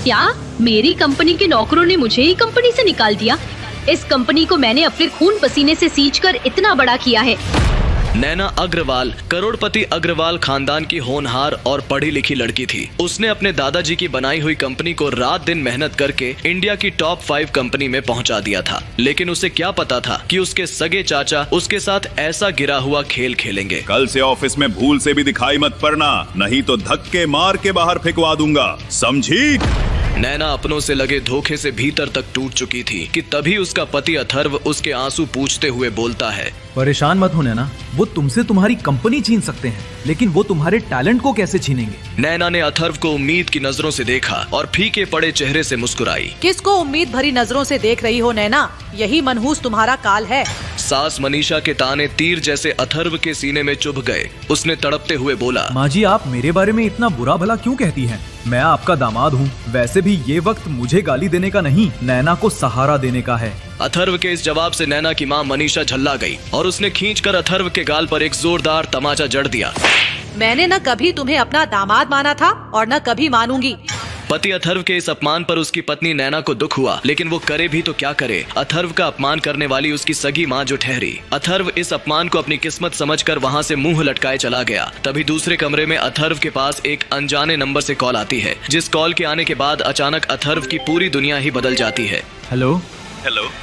क्या? मेरी कंपनी के नौकरों ने मुझे ही कंपनी से निकाल दिया? इस कंपनी को मैंने अपने खून पसीने से सींचकर इतना बड़ा किया है। नैना अग्रवाल करोड़पति अग्रवाल खानदान की होनहार और पढ़ी लिखी लड़की थी। उसने अपने दादाजी की बनाई हुई कंपनी को रात दिन मेहनत करके इंडिया की टॉप 5 कंपनी में पहुंचा दिया था। लेकिन उसे क्या पता था कि उसके सगे चाचा उसके साथ ऐसा गिरा हुआ खेल खेलेंगे। कल से ऑफिस में भूल से भी दिखाई मत पड़ना, नहीं तो धक्के मार के बाहर फेंकवा दूंगा, समझी? नैना अपनों से लगे धोखे से भीतर तक टूट चुकी थी कि तभी उसका पति अथर्व उसके आंसू पूछते हुए बोलता है, परेशान मत हो नैना, वो तुमसे तुम्हारी कंपनी छीन सकते हैं, लेकिन वो तुम्हारे टैलेंट को कैसे छीनेंगे? नैना ने अथर्व को उम्मीद की नजरों से देखा और फीके पड़े चेहरे से मुस्कुराई। किसको उम्मीद भरी नजरों से देख रही हो नैना? यही मनहूस तुम्हारा काल है। सास मनीषा के ताने तीर जैसे अथर्व के सीने में चुभ गए। उसने तड़पते हुए बोला, माँ जी, आप मेरे बारे में इतना बुरा भला क्यों कहती हैं? मैं आपका दामाद हूँ। वैसे भी ये वक्त मुझे गाली देने का नहीं, नैना को सहारा देने का है। अथर्व के इस जवाब से नैना की माँ मनीषा झल्ला गई और उसने खींचकर अथर्व के गाल पर एक जोरदार तमाचा जड़ दिया। मैंने न कभी तुम्हें अपना दामाद माना था और न कभी मानूंगी। पति अथर्व के इस अपमान पर उसकी पत्नी नैना को दुख हुआ, लेकिन वो करे भी तो क्या करे। अथर्व का अपमान करने वाली उसकी सगी माँ जो ठहरी। अथर्व इस अपमान को अपनी किस्मत समझकर वहाँ से मुंह लटकाए चला गया। तभी दूसरे कमरे में अथर्व के पास एक अनजाने नंबर से कॉल आती है, जिस कॉल के आने के बाद अचानक अथर्व की पूरी दुनिया ही बदल जाती है। हेलो,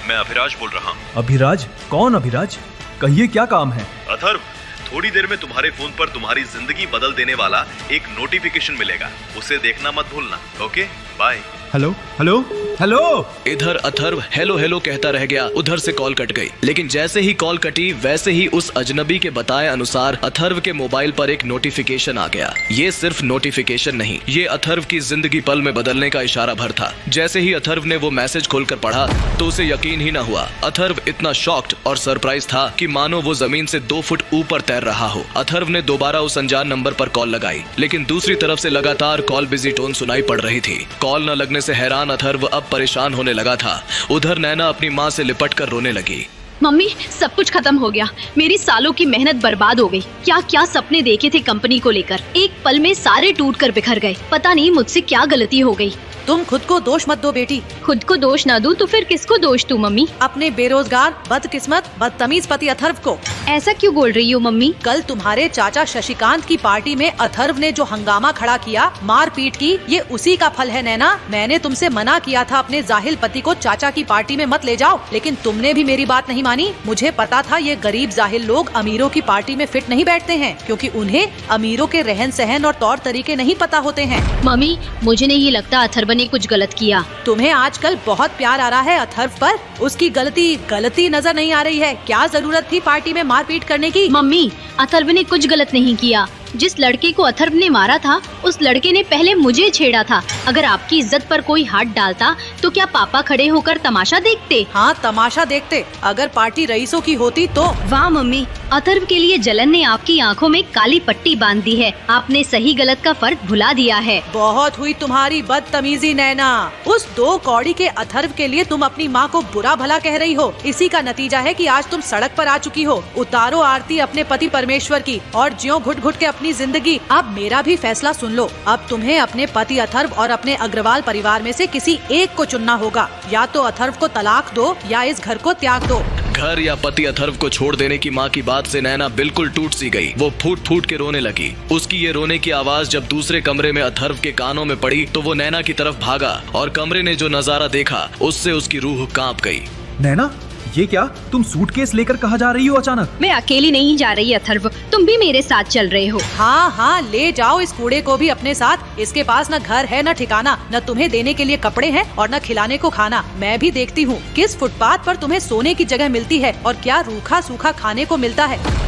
मैं अभिराज बोल रहा हूँ। अभिराज? कौन अभिराज? कहिए, क्या काम है? अथर्व, थोड़ी देर में तुम्हारे फोन पर तुम्हारी जिंदगी बदल देने वाला एक नोटिफिकेशन मिलेगा, उसे देखना मत भूलना। Okay, bye. Hello hello hello. इधर अथर्व हेलो हेलो कहता रह गया, उधर से कॉल कट गई। लेकिन जैसे ही कॉल कटी वैसे ही उस अजनबी के बताए अनुसार अथर्व के मोबाइल पर एक नोटिफिकेशन आ गया। ये सिर्फ नोटिफिकेशन नहीं, ये अथर्व की जिंदगी पल में बदलने का इशारा भर था। जैसे ही अथर्व ने वो मैसेज खोलकर पढ़ा तो उसे यकीन ही न हुआ। अथर्व इतना शॉक्ड और सरप्राइज था कि मानो वो जमीन से 2 फुट ऊपर तैर रहा हो। अथर्व ने दोबारा उस अनजान नंबर पर कॉल लगाई, लेकिन दूसरी तरफ से लगातार कॉल बिजी टोन सुनाई पड़ रही थी। कॉल न लगने से हैरान अथर्व अब परेशान होने लगा था। उधर नैना अपनी माँ से लिपटकर रोने लगी। मम्मी, सब कुछ खत्म हो गया। मेरी सालों की मेहनत बर्बाद हो गई। क्या क्या सपने देखे थे कंपनी को लेकर, एक पल में सारे टूट कर बिखर गए। पता नहीं मुझसे क्या गलती हो गई। तुम खुद को दोष मत दो बेटी। खुद को दोष ना दूं तो फिर किसको दोष दूं मम्मी? अपने बेरोजगार, बदकिस्मत, बदतमीज पति अथर्व को। ऐसा क्यों बोल रही हो मम्मी? कल तुम्हारे चाचा शशिकांत की पार्टी में अथर्व ने जो हंगामा खड़ा किया, मार पीट की, ये उसी का फल है नैना। मैंने तुमसे मना किया था अपने जाहिल पति को चाचा की पार्टी में मत ले जाओ, लेकिन तुमने भी मेरी बात नहीं मानी। मुझे पता था ये गरीब जाहिल लोग अमीरों की पार्टी में फिट नहीं बैठते हैं, क्योंकि उन्हें अमीरों के रहन सहन और तौर तरीके नहीं पता होते हैं। मम्मी, मुझे नहीं लगता अथर्व ने कुछ गलत किया। तुम्हें आजकल बहुत प्यार आ रहा है अथर्व पर, उसकी गलती नजर नहीं आ रही है। क्या जरूरत थी पार्टी में मारपीट करने की? मम्मी, अथर्व ने कुछ गलत नहीं किया। जिस लड़के को अथर्व ने मारा था उस लड़के ने पहले मुझे छेड़ा था। अगर आपकी इज्जत पर कोई हाथ डालता तो क्या पापा खड़े होकर तमाशा देखते? हाँ, तमाशा देखते। अगर पार्टी रईसों की होती तो। वाह मम्मी, अथर्व के लिए जलन ने आपकी आंखों में काली पट्टी बांध दी है। आपने सही गलत का फर्क भुला दिया है। बहुत हुई तुम्हारी बदतमीजी नैना। उस 2 कौड़ी के अथर्व के लिए तुम अपनी माँ को बुरा भला कह रही हो। इसी का नतीजा है कि आज तुम सड़क पर आ चुकी हो। उतारो आरती अपने पति परमेश्वर की और ज्यों घुट घुट के अपनी जिंदगी। अब मेरा भी फैसला सुन लो। अब तुम्हें अपने पति अथर्व और अपने अग्रवाल परिवार में से किसी एक को चुनना होगा। या तो अथर्व को तलाक दो या इस घर को त्याग दो। घर या पति अथर्व को छोड़ देने की माँ की बात से नैना बिल्कुल टूट सी गई। वो फूट फूट के रोने लगी। उसकी ये रोने की आवाज जब दूसरे कमरे में अथर्व के कानों में पड़ी तो वो नैना की तरफ भागा और कमरे ने जो नजारा देखा उससे उसकी रूह कांप गई। नैना, ये क्या? तुम सूटकेस लेकर कहाँ जा रही हो अचानक? मैं अकेली नहीं जा रही अथर्व, तुम भी मेरे साथ चल रहे हो। हाँ हाँ, ले जाओ इस कूड़े को भी अपने साथ। इसके पास न घर है, न ठिकाना, न तुम्हें देने के लिए कपड़े हैं और न खिलाने को खाना। मैं भी देखती हूँ किस फुटपाथ पर तुम्हें सोने की जगह मिलती है और क्या रूखा सूखा खाने को मिलता है।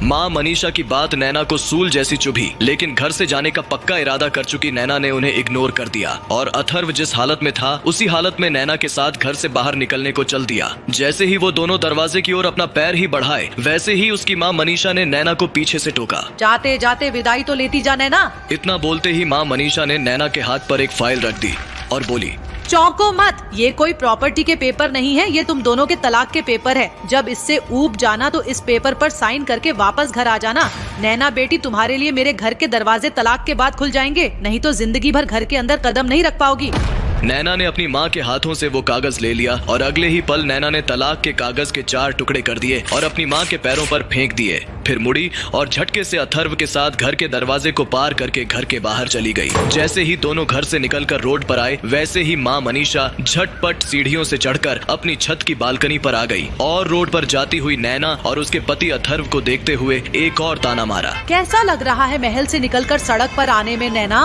माँ मनीषा की बात नैना को सूल जैसी चुभी, लेकिन घर से जाने का पक्का इरादा कर चुकी नैना ने उन्हें इग्नोर कर दिया और अथर्व जिस हालत में था उसी हालत में नैना के साथ घर से बाहर निकलने को चल दिया। जैसे ही वो दोनों दरवाजे की ओर अपना पैर ही बढ़ाए वैसे ही उसकी माँ मनीषा ने नैना को पीछे से टोका। जाते जाते विदाई तो लेती जा नैना। इतना बोलते ही माँ मनीषा ने नैना के हाथ पर एक फाइल रख दी और बोली, चौंको मत, ये कोई प्रॉपर्टी के पेपर नहीं है, ये तुम दोनों के तलाक के पेपर है। जब इससे ऊब जाना तो इस पेपर पर साइन करके वापस घर आ जाना। नैना बेटी, तुम्हारे लिए मेरे घर के दरवाजे तलाक के बाद खुल जाएंगे, नहीं तो जिंदगी भर घर के अंदर कदम नहीं रख पाओगी। नैना ने अपनी माँ के हाथों से वो कागज ले लिया और अगले ही पल नैना ने तलाक के कागज के 4 टुकड़े कर दिए और अपनी माँ के पैरों पर फेंक दिए। फिर मुड़ी और झटके से अथर्व के साथ घर के दरवाजे को पार करके घर के बाहर चली गई। जैसे ही दोनों घर से निकलकर रोड पर आए, वैसे ही माँ मनीषा झटपट सीढ़ियों से चढ़कर अपनी छत की बालकनी पर आ गई और रोड पर जाती हुई नैना और उसके पति अथर्व को देखते हुए एक और ताना मारा। कैसा लग रहा है महल से निकलकर सड़क पर आने में नैना?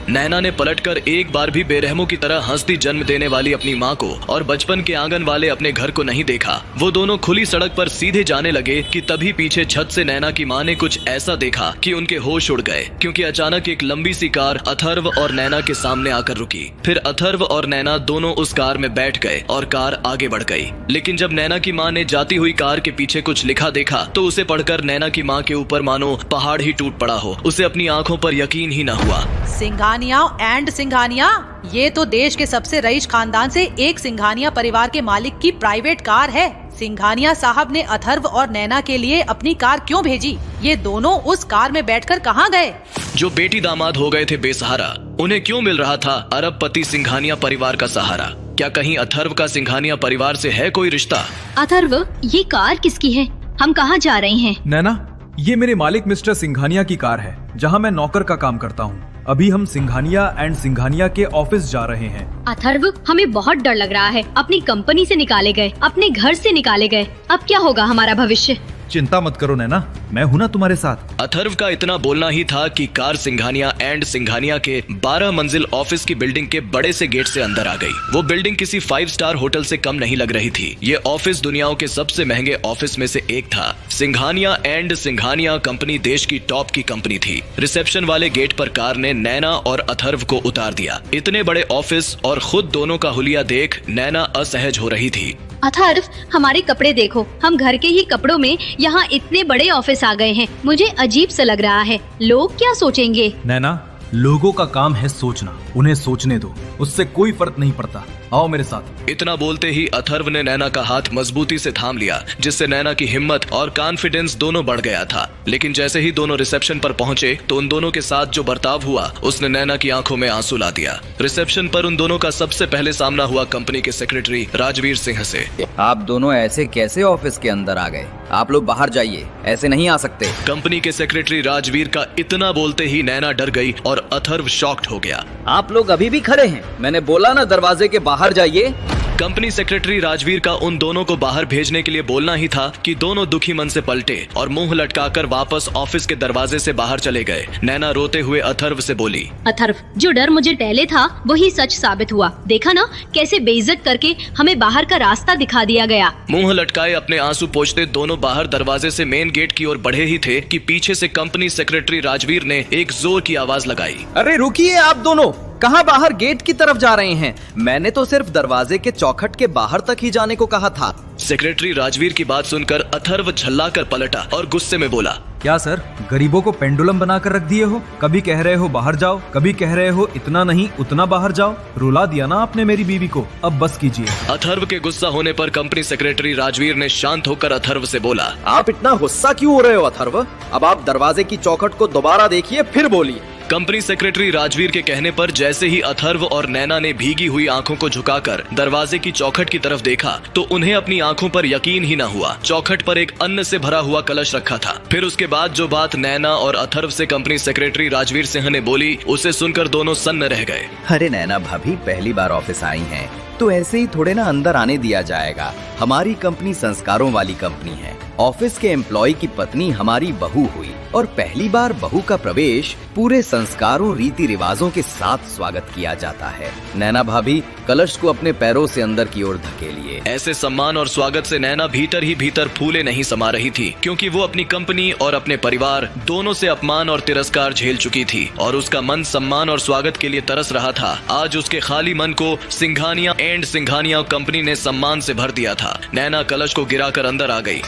नैना ने पलटकर एक बार भी बेरहमों की तरह हंसती जन्म देने वाली अपनी माँ को और बचपन के आंगन वाले अपने घर को नहीं देखा। वो दोनों खुली सड़क पर सीधे जाने लगे कि तभी पीछे छत से नैना की माँ ने कुछ ऐसा देखा कि उनके होश उड़ गए, क्योंकि अचानक एक लंबी सी कार अथर्व और नैना के सामने आकर रुकी। फिर अथर्व और नैना दोनों उस कार में बैठ गए और कार आगे बढ़ गई। लेकिन जब नैना की माँ ने जाती हुई कार के पीछे कुछ लिखा देखा तो उसे पढ़कर नैना की माँ के ऊपर मानो पहाड़ ही टूट पड़ा हो। उसे अपनी आंखों पर यकीन ही न हुआ। सिंघानिया एंड सिंघानिया, ये तो देश के सबसे रईस खानदान से एक सिंघानिया परिवार के मालिक की प्राइवेट कार है। सिंघानिया साहब ने अथर्व और नैना के लिए अपनी कार क्यों भेजी? ये दोनों उस कार में बैठकर कहाँ गए? जो बेटी दामाद हो गए थे बेसहारा, उन्हें क्यों मिल रहा था अरबपति सिंघानिया परिवार का सहारा? क्या कहीं अथर्व का सिंघानिया परिवार से है कोई रिश्ता? अथर्व, ये कार किसकी है? हम कहाँ जा रहे हैं? नैना, ये मेरे मालिक मिस्टर सिंघानिया की कार है, जहाँ मैं नौकर का काम करता हूँ। अभी हम सिंघानिया एंड सिंघानिया के ऑफिस जा रहे हैं। अथर्व, हमें बहुत डर लग रहा है। अपनी कंपनी से निकाले गए, अपने घर से निकाले गए। अब क्या होगा हमारा भविष्य? चिंता मत करो नैना, मैं हूँ ना तुम्हारे साथ। अथर्व का इतना बोलना ही था कि कार सिंघानिया एंड सिंघानिया के 12 मंजिल ऑफिस की बिल्डिंग के बड़े से गेट से अंदर आ गई। वो बिल्डिंग किसी 5 स्टार होटल से कम नहीं लग रही थी। ये ऑफिस दुनिया के सबसे महंगे ऑफिस में से एक था। सिंघानिया एंड सिंघानिया कंपनी देश की टॉप की कंपनी थी। रिसेप्शन वाले गेट पर कार ने नैना और अथर्व को उतार दिया। इतने बड़े ऑफिस और खुद दोनों का हुलिया देख नैना असहज हो रही थी। अथर्व, हमारे कपड़े देखो, हम घर के ही कपड़ों में यहाँ इतने बड़े ऑफिस आ गए हैं। मुझे अजीब सा लग रहा है। लोग क्या सोचेंगे? नैना, लोगों का काम है सोचना, उन्हें सोचने दो, उससे कोई फर्क नहीं पड़ता। आओ मेरे साथ। इतना बोलते ही अथर्व ने नैना का हाथ मजबूती से थाम लिया, जिससे नैना की हिम्मत और कॉन्फिडेंस दोनों बढ़ गया था। लेकिन जैसे ही दोनों रिसेप्शन पर पहुंचे तो उन दोनों के साथ जो बर्ताव हुआ उसने नैना की आंखों में आंसू ला दिया। रिसेप्शन पर उन दोनों का सबसे पहले सामना हुआ कंपनी के सेक्रेटरी राजवीर सिंह से। आप दोनों ऐसे कैसे ऑफिस के अंदर आ गए? आप लोग बाहर जाइए, ऐसे नहीं आ सकते। कंपनी के सेक्रेटरी राजवीर का इतना बोलते ही नैना डर गई और अथर्व शॉक्ड हो गया। आप लोग अभी भी खड़े हैं? मैंने बोला ना दरवाजे के बाहर जाइए। कंपनी सेक्रेटरी राजवीर का उन दोनों को बाहर भेजने के लिए बोलना ही था कि दोनों दुखी मन से पलटे और मुंह लटकाकर वापस ऑफिस के दरवाजे से बाहर चले गए। नैना रोते हुए अथर्व से बोली, अथर्व, जो डर मुझे टहले था वही सच साबित हुआ। देखा ना कैसे बेइज्जत करके हमें बाहर का रास्ता दिखा दिया गया। मुंह लटकाए अपने आंसू पोंछते दोनों बाहर दरवाजे से मेन गेट की ओर बढ़े ही थे कि पीछे से कंपनी सेक्रेटरी राजवीर ने एक जोर की आवाज लगाई। अरे रुकिए, आप दोनों कहाँ बाहर गेट की तरफ जा रहे हैं? मैंने तो सिर्फ दरवाजे के चौखट के बाहर तक ही जाने को कहा था। सेक्रेटरी राजवीर की बात सुनकर अथर्व झल्लाकर पलटा और गुस्से में बोला, क्या सर, गरीबों को पेंडुलम बनाकर रख दिए हो? कभी कह रहे हो बाहर जाओ, कभी कह रहे हो इतना नहीं उतना बाहर जाओ। रुला दिया ना आपने मेरी बीवी को, अब बस कीजिए। अथर्व के गुस्सा होने पर कंपनी सेक्रेटरी राजवीर ने शांत होकर अथर्व से बोला, आप इतना गुस्सा क्यों हो रहे हो अथर्व? अब आप दरवाजे की चौखट को दोबारा देखिए, फिर बोलिए। कंपनी सेक्रेटरी राजवीर के कहने पर जैसे ही अथर्व और नैना ने भीगी हुई आंखों को झुकाकर दरवाजे की चौखट की तरफ देखा तो उन्हें अपनी आंखों पर यकीन ही न हुआ। चौखट पर एक अन्न से भरा हुआ कलश रखा था। फिर उसके बाद जो बात नैना और अथर्व से कंपनी सेक्रेटरी राजवीर सिंह ने बोली, उसे सुनकर दोनों सन्न रह गए। अरे नैना भाभी पहली बार ऑफिस आई हैं, तो ऐसे ही थोड़े ना अंदर आने दिया जाएगा। हमारी कंपनी संस्कारों वाली कंपनी है। ऑफिस के एम्प्लॉय की पत्नी हमारी बहू हुई और पहली बार बहू का प्रवेश पूरे संस्कारों रीति रिवाजों के साथ स्वागत किया जाता है। नैना भाभी कलश को अपने पैरों से अंदर की ओर धकेलिए। ऐसे सम्मान और स्वागत से नैना भीतर ही भीतर फूले नहीं समा रही थी, क्योंकि वो अपनी कंपनी और अपने परिवार दोनों से अपमान और तिरस्कार झेल चुकी थी और उसका मन सम्मान और स्वागत के लिए तरस रहा था। आज उसके खाली मन को सिंघानिया एंड सिंघानिया कंपनी ने सम्मान से भर दिया था। नैना कलश को गिराकर अंदर आ गई।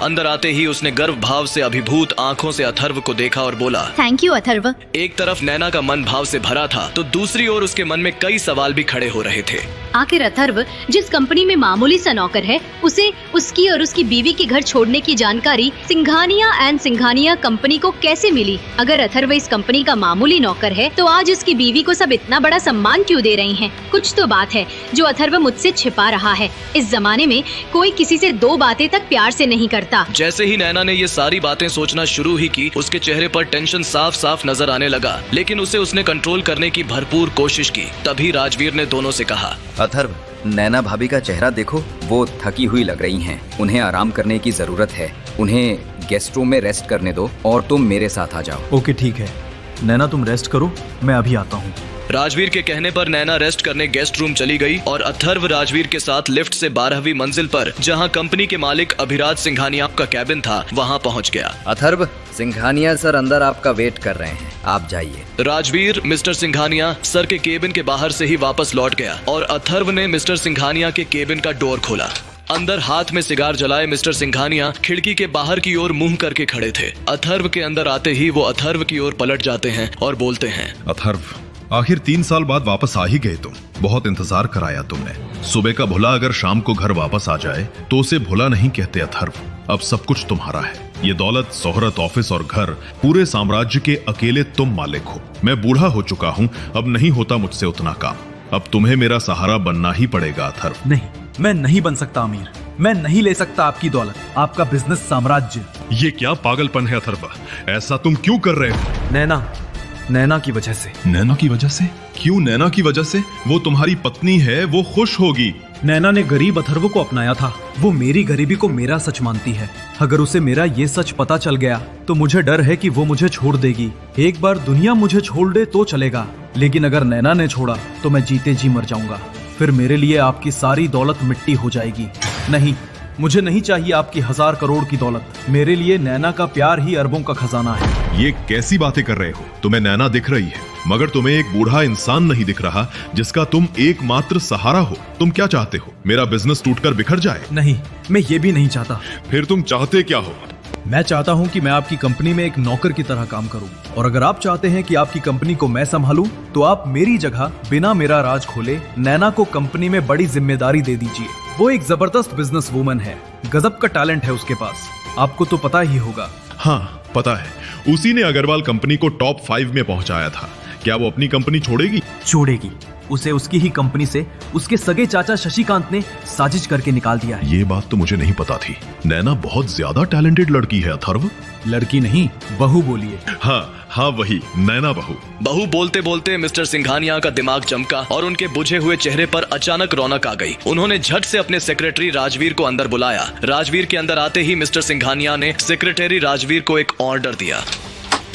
अंदर आते ही उसने गर्व भाव से अभिभूत आंखों से अथर्व को देखा और बोला, थैंक यू अथर्व। एक तरफ नैना का मन भाव से भरा था तो दूसरी ओर उसके मन में कई सवाल भी खड़े हो रहे थे। आखिर अथर्व जिस कंपनी में मामूली सा नौकर है, उसे उसकी और उसकी बीवी के घर छोड़ने की जानकारी सिंघानिया एंड सिंघानिया कंपनी को कैसे मिली? अगर अथर्व इस कंपनी का मामूली नौकर है तो आज उसकी बीवी को सब इतना बड़ा सम्मान क्यों दे रही हैं? कुछ तो बात है जो अथर्व मुझसे छिपा रहा है। इस जमाने में कोई किसी से दो बातें तक प्यार से नहीं करता। जैसे ही नैना ने ये सारी बातें सोचना शुरू ही की, उसके चेहरे पर टेंशन साफ साफ नजर आने लगा, लेकिन उसने कंट्रोल करने की भरपूर कोशिश की। तभी राजवीर ने दोनों से कहा, अथर्व, नैना भाभी का चेहरा देखो, वो थकी हुई लग रही हैं। उन्हें आराम करने की जरूरत है। उन्हें गेस्ट रूम में रेस्ट करने दो और तुम मेरे साथ आ जाओ। ओके ठीक है, नैना तुम रेस्ट करो, मैं अभी आता हूँ। राजवीर के कहने पर नैना रेस्ट करने गेस्ट रूम चली गई और अथर्व राजवीर के साथ लिफ्ट से 12वीं मंजिल पर, जहां कंपनी के मालिक अभिराज सिंघानिया का कैबिन था, वहां पहुंच गया। अथर्व, सिंघानिया सर अंदर आपका वेट कर रहे हैं, आप जाइए। राजवीर मिस्टर सिंघानिया सर के केबिन के बाहर से ही वापस लौट गया और अथर्व ने मिस्टर सिंघानिया के केबिन का डोर खोला। अंदर हाथ में सिगार जलाए मिस्टर सिंघानिया खिड़की के बाहर की ओर मुंह करके खड़े थे। अथर्व के अंदर आते ही वो अथर्व की ओर पलट जाते हैं और बोलते हैं, अथर्व, आखिर 3 साल बाद वापस आ ही गए तुम। बहुत इंतजार कराया तुमने। सुबह का भुला अगर शाम को घर वापस आ जाए तो उसे भुला नहीं कहते अथर्व। अब सब कुछ तुम्हारा है। ये दौलत, शोहरत, ऑफिस और घर, पूरे साम्राज्य के अकेले तुम मालिक हो। मैं बूढ़ा हो चुका हूँ, अब नहीं होता मुझसे उतना काम। अब तुम्हें मेरा सहारा बनना ही पड़ेगा अथर्व। नहीं, मैं नहीं बन सकता अमीर। मैं नहीं ले सकता आपकी दौलत, आपका बिजनेस, साम्राज्य। ये क्या पागलपन है अथर्व? ऐसा तुम क्यों कर रहे हो? नैना की वजह से। नैना की वजह से? क्यों नैना की वजह से? वो तुम्हारी पत्नी है, वो खुश होगी। नैना ने गरीब अथर्व को अपनाया था। वो मेरी गरीबी को मेरा सच मानती है। अगर उसे मेरा ये सच पता चल गया तो मुझे डर है कि वो मुझे छोड़ देगी। एक बार दुनिया मुझे छोड़ दे तो चलेगा, लेकिन अगर नैना ने छोड़ा तो मैं जीते जी मर जाऊंगा। फिर मेरे लिए आपकी सारी दौलत मिट्टी हो जाएगी। नहीं, मुझे नहीं चाहिए आपकी 1000 करोड़ की दौलत। मेरे लिए नैना का प्यार ही अरबों का खजाना है। ये कैसी बातें कर रहे हो? तुम्हें नैना दिख रही है, मगर तुम्हें एक बूढ़ा इंसान नहीं दिख रहा जिसका तुम एकमात्र सहारा हो। तुम क्या चाहते हो? मेरा बिजनेस टूटकर बिखर जाए? नहीं, मैं ये भी नहीं चाहता। फिर तुम चाहते क्या हो? मैं चाहता हूँ कि मैं आपकी कंपनी में एक नौकर की तरह काम करूँ, और अगर आप चाहते हैं कि आपकी कंपनी को मैं संभालूं, तो आप मेरी जगह बिना मेरा राज खोले नैना को कंपनी में बड़ी जिम्मेदारी दे दीजिए। वो एक जबरदस्त बिजनेस वूमन है, गजब का टैलेंट है उसके पास, आपको तो पता ही होगा। हाँ, पता है। उसी ने अग्रवाल कंपनी को टॉप 5 में पहुंचाया था। क्या वो अपनी कंपनी छोड़ेगी? छोड़ेगी। उसे उसकी ही कंपनी से उसके सगे चाचा शशिकांत ने साजिश करके निकाल दिया है। ये बात तो मुझे नहीं पता थी। नैना बहुत ज्यादा टैलेंटेड लड़की है अथर्व। लड़की नहीं, बहू बोलिए। हाँ वही, नैना बहू। बहू बोलते बोलते मिस्टर सिंघानिया का दिमाग चमका और उनके बुझे हुए चेहरे पर अचानक रौनक आ गई। उन्होंने झट से अपने सेक्रेटरी राजवीर को अंदर बुलाया। राजवीर के अंदर आते ही मिस्टर सिंघानिया ने सेक्रेटरी राजवीर को एक ऑर्डर दिया।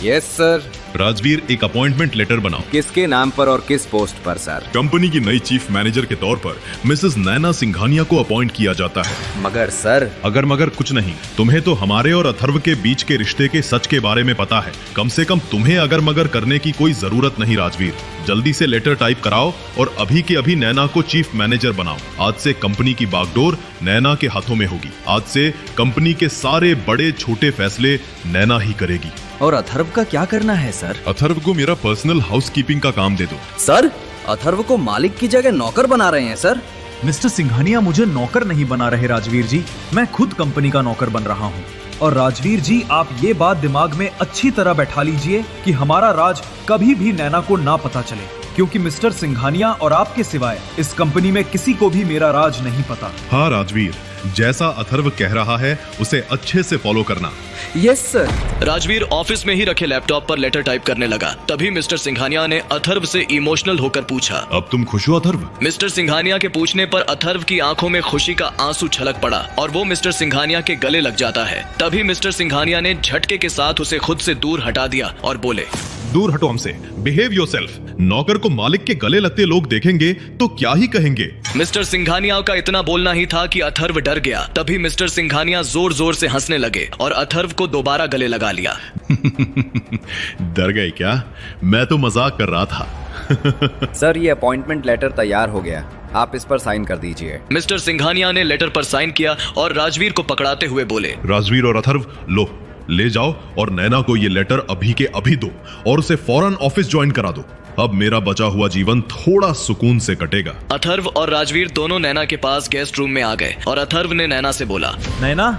Yes sir. राजवीर, एक अपॉइंटमेंट लेटर बनाओ। किसके नाम पर और किस पोस्ट पर सर? कंपनी की नई चीफ मैनेजर के तौर पर मिसेस नैना सिंघानिया को अपॉइंट किया जाता है। मगर सर। अगर मगर कुछ नहीं, तुम्हें तो हमारे और अथर्व के बीच के रिश्ते के सच के बारे में पता है। कम से कम तुम्हें अगर मगर करने की कोई जरूरत नहीं राजवीर। जल्दी से लेटर टाइप कराओ और अभी के अभी नैना को चीफ मैनेजर बनाओ। आज से कंपनी की बागडोर नैना के हाथों में होगी। आज से कंपनी के सारे बड़े छोटे फैसले नैना ही करेगी। और अथर्व का क्या करना है सर? अथर्व को मेरा पर्सनल हाउसकीपिंग का काम दे दो। सर, अथर्व को मालिक की जगह नौकर बना रहे हैं सर? मिस्टर सिंघानिया मुझे नौकर नहीं बना रहे राजवीर जी, मैं खुद कंपनी का नौकर बन रहा हूँ। और राजवीर जी, आप ये बात दिमाग में अच्छी तरह बैठा लीजिए कि हमारा राज कभी भी नैना को ना पता चले, क्योंकि मिस्टर सिंघानिया और आपके सिवाय इस कंपनी में किसी को भी मेरा राज नहीं पता। हाँ राजवीर, जैसा अथर्व कह रहा है उसे अच्छे से फॉलो करना। Yes sir. राजवीर ऑफिस में ही रखे लैपटॉप पर लेटर टाइप करने लगा। तभी मिस्टर सिंघानिया ने अथर्व से इमोशनल होकर पूछा, अब तुम खुश हो अथर्व? मिस्टर सिंघानिया के पूछने पर अथर्व की आंखों में खुशी का आंसू छलक पड़ा और वो मिस्टर सिंघानिया के गले लग जाता है। तभी मिस्टर सिंघानिया ने झटके के साथ उसे खुद से दूर हटा दिया और बोले, दूर हटो हमसे, बिहेव योरसेल्फ। नौकर को मालिक के गले लगते लोग देखेंगे तो क्या ही कहेंगे। मिस्टर सिंघानिया का इतना बोलना ही था कि अथर्व डर गया। तभी मिस्टर सिंघानिया जोर जोर से हंसने लगे और अथर्व को दोबारा गले लगा लिया। डर गए क्या? मैं तो मजाक कर रहा था। सर, ये अपॉइंटमेंट लेटर तैयार हो गया। आप इस पर साइन कर दीजिए। मिस्टर सिंघानिया ने लेटर पर साइन किया और राजवीर को पकड़ाते हुए बोले, राजवीर और अथर्व, लो ले जाओ और नैना को ये लेटर अभी के अभी दो और उसे फौरन ऑफिस ज्वाइन करा दो। अब मेरा बचा हुआ जीवन थोड़ा सुकून से कटेगा। अथर्व और राजवीर दोनों नैना के पास गेस्ट रूम में आ गए और अथर्व ने नैना से बोला, नैना,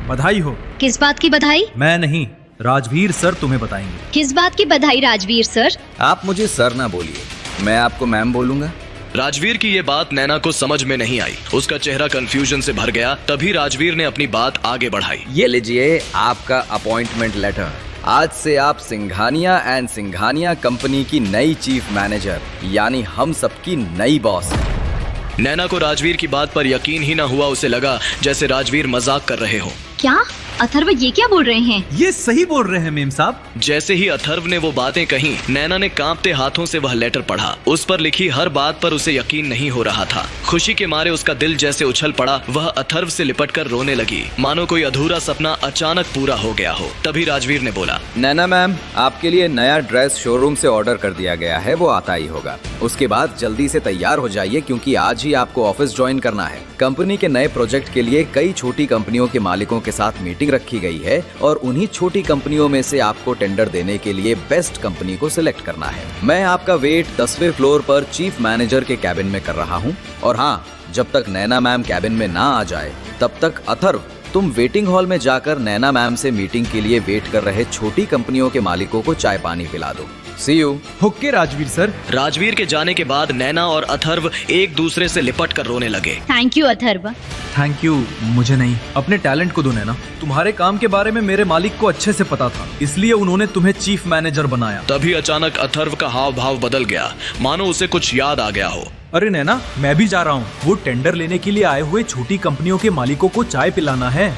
बधाई हो। किस बात की बधाई? मैं नहीं, राजवीर सर तुम्हें बताएंगे। किस बात की बधाई राजवीर सर? आप मुझे सर ना बोलिए, मैं आपको मैम बोलूंगा। राजवीर की ये बात नैना को समझ में नहीं आई। उसका चेहरा कंफ्यूजन से भर गया। तभी राजवीर ने अपनी बात आगे बढ़ाई। ये लीजिए आपका अपॉइंटमेंट लेटर। आज से आप सिंघानिया एंड सिंघानिया कंपनी की नई चीफ मैनेजर, यानी हम सबकी नई बॉस हैं। नैना को राजवीर की बात पर यकीन ही न हुआ। उसे लगा जैसे राजवीर मजाक कर रहे हो। क्या अथर्व ये क्या बोल रहे हैं? ये सही बोल रहे हैं मेम साहब। जैसे ही अथर्व ने वो बातें कही, नैना ने कांपते हाथों से वह लेटर पढ़ा। उस पर लिखी हर बात पर उसे यकीन नहीं हो रहा था। खुशी के मारे उसका दिल जैसे उछल पड़ा। वह अथर्व से लिपटकर रोने लगी, मानो कोई अधूरा सपना अचानक पूरा हो गया हो। तभी राजवीर ने बोला, नैना मैम, आपके लिए नया ड्रेस शोरूम से ऑर्डर कर दिया गया है, वो आता ही होगा। उसके बाद जल्दी से तैयार हो जाइए क्योंकि आज ही आपको ऑफिस ज्वाइन करना है। कंपनी के नए प्रोजेक्ट के लिए कई छोटी कंपनियों के मालिकों के साथ मीटिंग रखी गई है और उन्हीं छोटी कंपनियों में से आपको टेंडर देने के लिए बेस्ट कंपनी को सिलेक्ट करना है। मैं आपका वेट 10वें फ्लोर पर चीफ मैनेजर के कैबिन में कर रहा हूँ। और हाँ, जब तक नैना मैम कैबिन में ना आ जाए तब तक अथर्व, तुम वेटिंग हॉल में जाकर नैना मैम से मीटिंग के लिए वेट कर रहे छोटी कंपनियों के मालिकों को चाय पानी पिला दो। See you। Okay Rajveer sir. Rajveer के जाने के बाद नैना और अथर्व एक दूसरे से लिपट कर रोने लगे। Thank you Atharva. Thank you मुझे नहीं, अपने टैलेंट को दो नैना। तुम्हारे काम के बारे में मेरे मालिक को अच्छे से पता था, इसलिए उन्होंने तुम्हें चीफ मैनेजर बनाया। तभी अचानक अथर्व का हाव भाव बदल गया, मानो उसे कुछ याद आ गया हो। अरे नैना, मैं भी जा रहा हूँ। वो टेंडर लेने के लिए आए हुए छोटी कंपनियों के मालिकों को चाय पिलाना है।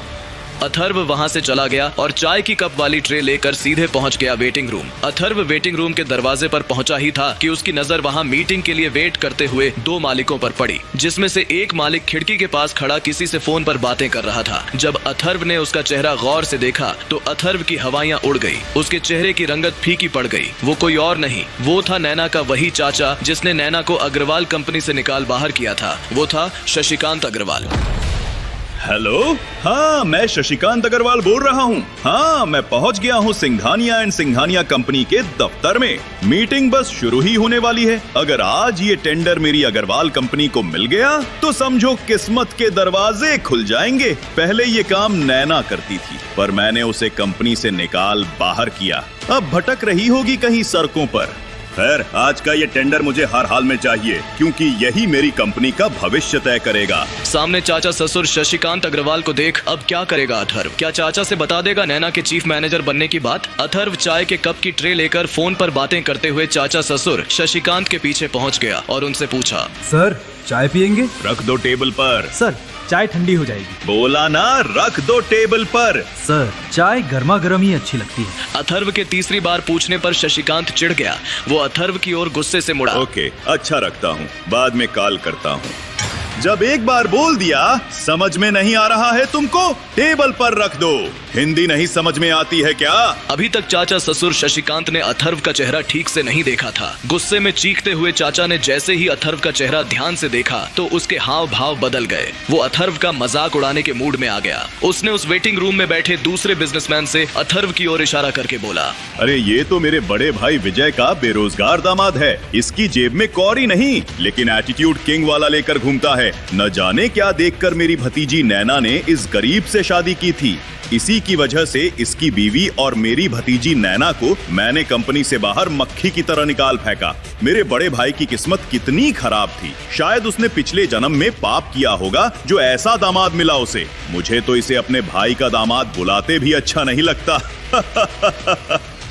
अथर्व वहां से चला गया और चाय की कप वाली ट्रे लेकर सीधे पहुंच गया waiting room. Atharva waiting room के दरवाजे पर पहुंचा ही था कि उसकी नजर वहां मीटिंग के लिए वेट करते हुए दो मालिकों पर पड़ी, जिसमें से एक मालिक खिड़की के पास खड़ा किसी से फोन पर बातें कर रहा था। जब अथर्व ने उसका चेहरा गौर से देखा तो अथर्व की हवाइयां उड़ गई। उसके चेहरे की रंगत फीकी पड़ गई। वो कोई और नहीं, वो था नैना का वही चाचा जिसने नैना को अग्रवाल कंपनी से निकाल बाहर किया था। वो था शशिकांत अग्रवाल। हेलो, हाँ मैं शशिकांत अग्रवाल बोल रहा हूँ। हाँ, मैं पहुँच गया हूँ सिंघानिया एंड सिंघानिया कंपनी के दफ्तर में। मीटिंग बस शुरू ही होने वाली है। अगर आज ये टेंडर मेरी अग्रवाल कंपनी को मिल गया तो समझो किस्मत के दरवाजे खुल जाएंगे। पहले ये काम नैना करती थी पर मैंने उसे कंपनी से निकाल बाहर किया। अब भटक रही होगी कहीं सड़कों पर। खैर, आज का ये टेंडर मुझे हर हाल में चाहिए क्योंकि यही मेरी कंपनी का भविष्य तय करेगा। सामने चाचा ससुर शशिकांत अग्रवाल को देख अब क्या करेगा अथर्व? क्या चाचा से बता देगा नैना के चीफ मैनेजर बनने की बात? अथर्व चाय के कप की ट्रे लेकर फोन पर बातें करते हुए चाचा ससुर शशिकांत के पीछे पहुंच गया और उनसे पूछा, सर चाय पियेंगे? रख दो टेबल पर। सर चाय ठंडी हो जाएगी। बोला ना, रख दो टेबल पर। सर चाय गर्मा गर्म ही अच्छी लगती है। अथर्व के तीसरी बार पूछने पर शशिकांत चिढ़ गया। वो अथर्व की ओर गुस्से से मुड़ा। ओके, अच्छा रखता हूँ, बाद में कॉल करता हूँ। जब एक बार बोल दिया, समझ में नहीं आ रहा है तुमको? टेबल पर रख दो। हिंदी नहीं समझ में आती है क्या? अभी तक चाचा ससुर शशिकांत ने अथर्व का चेहरा ठीक से नहीं देखा था। गुस्से में चीखते हुए चाचा ने जैसे ही अथर्व का चेहरा ध्यान से देखा तो उसके हाव भाव बदल गए। वो अथर्व का मजाक उड़ाने के मूड में आ गया। उसने उस वेटिंग रूम में बैठे दूसरे बिजनेसमैन से अथर्व की ओर इशारा करके बोला, अरे ये तो मेरे बड़े भाई विजय का बेरोजगार दामाद है। इसकी जेब में कौड़ी नहीं लेकिन एटीट्यूड किंग वाला लेकर घूमता है। न जाने क्या देखकर मेरी भतीजी नैना ने इस गरीब से शादी की थी। इसी की वजह से इसकी बीवी और मेरी भतीजी नैना को मैंने कंपनी से बाहर मक्खी की तरह निकाल फेंका। मेरे बड़े भाई की किस्मत कितनी खराब थी। शायद उसने पिछले जन्म में पाप किया होगा जो ऐसा दामाद मिला उसे। मुझे तो इसे अपने भाई का दामाद बुलाते भी अच्छा नहीं लगता।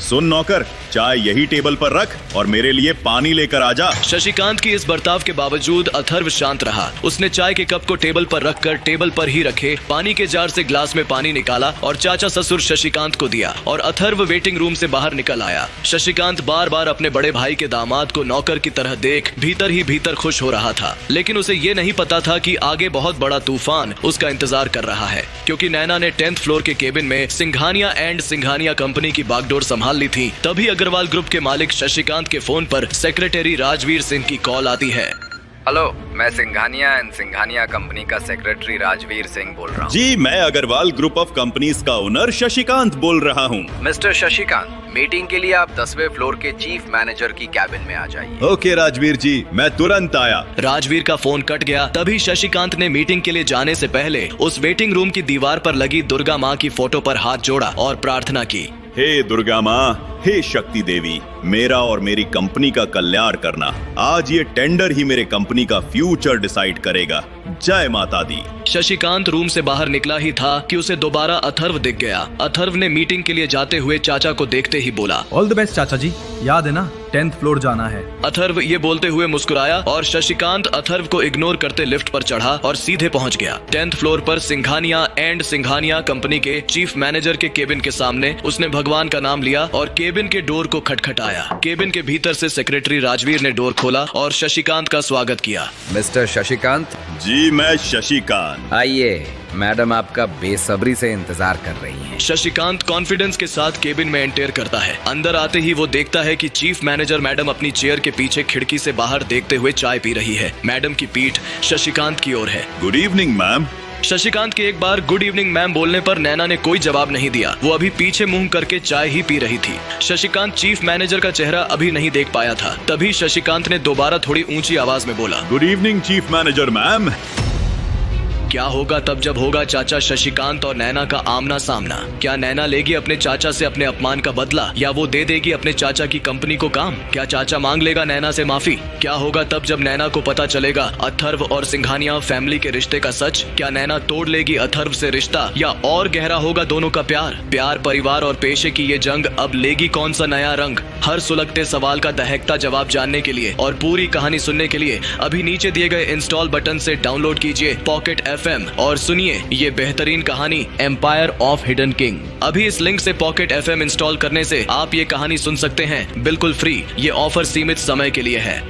सुन नौकर, चाय यही टेबल पर रख और मेरे लिए पानी लेकर आ जा। शशिकांत की इस बर्ताव के बावजूद अथर्व शांत रहा। उसने चाय के कप को टेबल पर रखकर टेबल पर ही रखे पानी के जार से ग्लास में पानी निकाला और चाचा ससुर शशिकांत को दिया और अथर्व वेटिंग रूम से बाहर निकल आया। शशिकांत बार बार अपने बड़े भाई के दामाद को नौकर की तरह देख भीतर ही भीतर खुश हो रहा था, लेकिन उसे ये नहीं पता था कि आगे बहुत बड़ा तूफान उसका इंतजार कर रहा है, क्योंकि नैना ने 10th फ्लोर के केबिन में सिंघानिया एंड सिंघानिया कंपनी की बागडोर संभाल ली थी। तभी अग्रवाल ग्रुप के मालिक शशिकांत के फोन पर सेक्रेटरी राजवीर सिंह की कॉल आती है। हेलो, मैं सिंघानिया एंड सिंघानिया कंपनी का सेक्रेटरी राजवीर सिंह बोल रहा हूँ। जी, मैं अग्रवाल ग्रुप ऑफ कंपनीज का ओनर शशिकांत बोल रहा हूँ। मिस्टर शशिकांत, मीटिंग के लिए आप 10वें फ्लोर के चीफ मैनेजर की कैबिन में आ जाइए। ओके राजवीर जी, मैं तुरंत आया। राजवीर का फोन कट गया। तभी शशिकांत ने मीटिंग के लिए जाने से पहले उस वेटिंग रूम की दीवार पर लगी दुर्गा माँ की फोटो पर हाथ जोड़ा और प्रार्थना की। हे दुर्गा माँ, हे शक्ति देवी, मेरा और मेरी कंपनी का कल्याण करना। आज ये टेंडर ही मेरे कंपनी का फ्यूचर डिसाइड करेगा। जय माता दी। शशिकांत रूम से बाहर निकला ही था कि उसे दोबारा अथर्व दिख गया। अथर्व ने मीटिंग के लिए जाते हुए चाचा को देखते ही बोला, ऑल द बेस्ट चाचा जी, याद है ना 10th फ्लोर जाना है। अथर्व ये बोलते हुए मुस्कुराया और शशिकांत अथर्व को इग्नोर करते लिफ्ट पर चढ़ा और सीधे पहुंच गया। 10th फ्लोर पर सिंघानिया एंड सिंघानिया कंपनी के चीफ मैनेजर के केबिन के सामने उसने भगवान का नाम लिया और केबिन के डोर को खटखटाया। केबिन के भीतर से सेक्रेटरी राजवीर ने डोर खोला और शशिकांत का स्वागत किया। मिस्टर शशिकांत, जी, मैं शशिकांत। आइए, मैडम आपका बेसब्री से इंतजार कर रही हैं। शशिकांत कॉन्फिडेंस के साथ केबिन में एंटर करता है। अंदर आते ही वो देखता है कि चीफ मैनेजर मैडम अपनी चेयर के पीछे खिड़की से बाहर देखते हुए चाय पी रही है। मैडम की पीठ शशिकांत की ओर है। Good evening ma'am. शशिकांत के एक बार गुड इवनिंग मैम बोलने पर नैना ने कोई जवाब नहीं दिया। वो अभी पीछे मुंह करके चाय ही पी रही थी। शशिकांत चीफ मैनेजर का चेहरा अभी नहीं देख पाया था। तभी शशिकांत ने दोबारा थोड़ी ऊंची आवाज में बोला, good evening chief manager ma'am. क्या होगा तब जब होगा चाचा शशिकांत और नैना का आमना सामना? क्या नैना लेगी अपने चाचा से अपने अपमान का बदला या वो दे देगी अपने चाचा की कंपनी को काम? क्या चाचा मांग लेगा नैना से माफी? क्या होगा तब जब नैना को पता चलेगा अथर्व और सिंघानिया फैमिली के रिश्ते का सच? क्या नैना तोड़ लेगी अथर्व से रिश्ता या और गहरा होगा दोनों का प्यार? प्यार, परिवार और पेशे की ये जंग अब लेगी कौन सा नया रंग? हर सुलगते सवाल का दहकता जवाब जानने के लिए और पूरी कहानी सुनने के लिए अभी नीचे दिए गए इंस्टॉल बटन से डाउनलोड कीजिए पॉकेट FM और सुनिए ये बेहतरीन कहानी एम्पायर ऑफ हिडन किंग। अभी इस लिंक से पॉकेट FM इंस्टॉल करने से आप ये कहानी सुन सकते हैं बिल्कुल फ्री। ये ऑफर सीमित समय के लिए है।